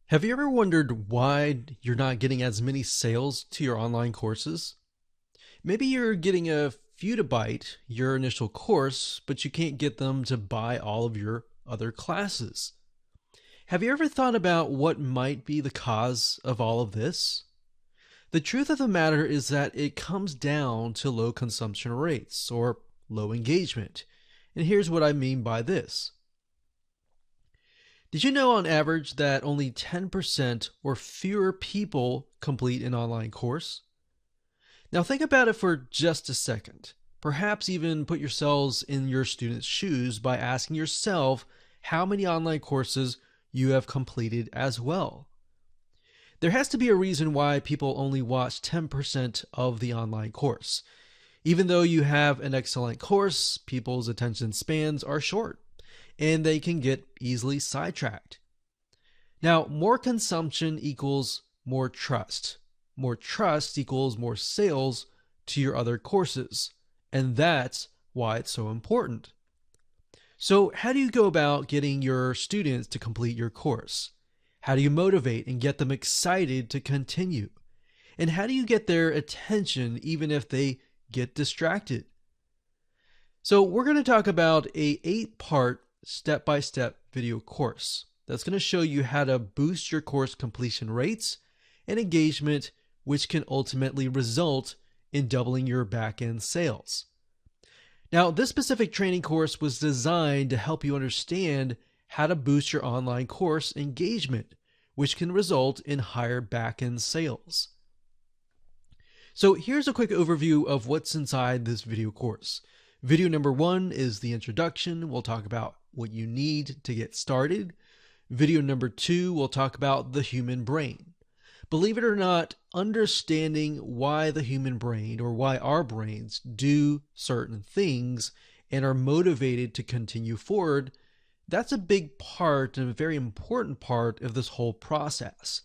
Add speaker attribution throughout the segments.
Speaker 1: Have you ever wondered why you're not getting as many sales to your online courses? Maybe you're getting a few to bite your initial course, but you can't get them to buy all of your other classes. Have you ever thought about what might be the cause of all of this? The truth of the matter is that it comes down to low consumption rates or low engagement. And here's what I mean by this. Did you know on average that only 10% or fewer people complete an online course? Now think about it for just a second. Perhaps even put yourselves in your student's shoes by asking yourself how many online courses you have completed as well. There has to be a reason why people only watch 10% of the online course. Even though you have an excellent course, people's attention spans are short and they can get easily sidetracked. Now, more consumption equals more trust. More trust equals more sales to your other courses. And that's why it's so important. So, how do you go about getting your students to complete your course? How do you motivate and get them excited to continue? And how do you get their attention even if they get distracted? So, we're going to talk about a 8-part step-by-step video course that's going to show you how to boost your course completion rates and engagement, which can ultimately result in doubling your back-end sales. Now, this specific training course was designed to help you understand how to boost your online course engagement, which can result in higher back-end sales. So here's a quick overview of what's inside this video course. Video number 1 is the introduction. We'll talk about what you need to get started. Video number 2, we'll talk about the human brain. Believe it or not, understanding why the human brain or why our brains do certain things and are motivated to continue forward, that's a big part and a very important part of this whole process.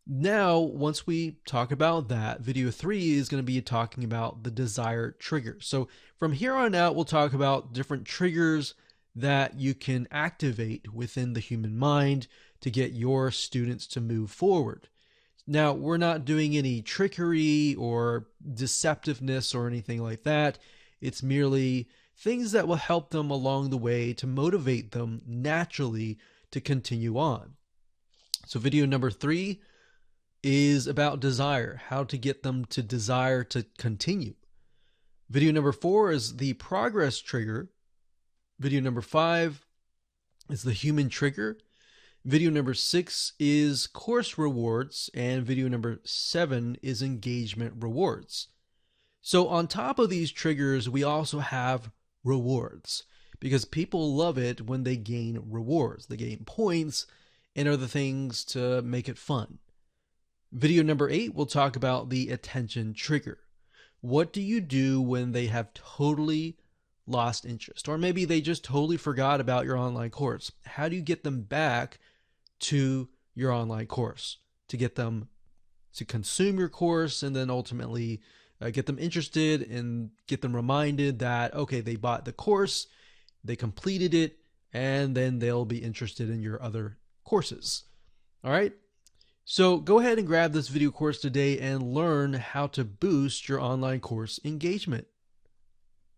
Speaker 1: Now, once we talk about that, video 3 is going to be talking about the desired triggers. So from here on out, we'll talk about different triggers that you can activate within the human mind to get your students to move forward. Now, we're not doing any trickery or deceptiveness or anything like that. It's merely things that will help them along the way to motivate them naturally to continue on. So video number 3 is about desire, how to get them to desire to continue. Video number 4 is the progress trigger. Video number 5 is the human trigger. Video number 6 is course rewards, and video number 7 is engagement rewards. So on top of these triggers, we also have rewards because people love it when they gain rewards. They gain points and other things to make it fun. Video number 8, we'll talk about the attention trigger. What do you do when they have totally lost interest? Or maybe they just totally forgot about your online course. How do you get them back to your online course to get them to consume your course and then ultimately get them interested and get them reminded that, okay, they bought the course, they completed it, and then they'll be interested in your other courses. All right. So go ahead and grab this video course today and learn how to boost your online course engagement.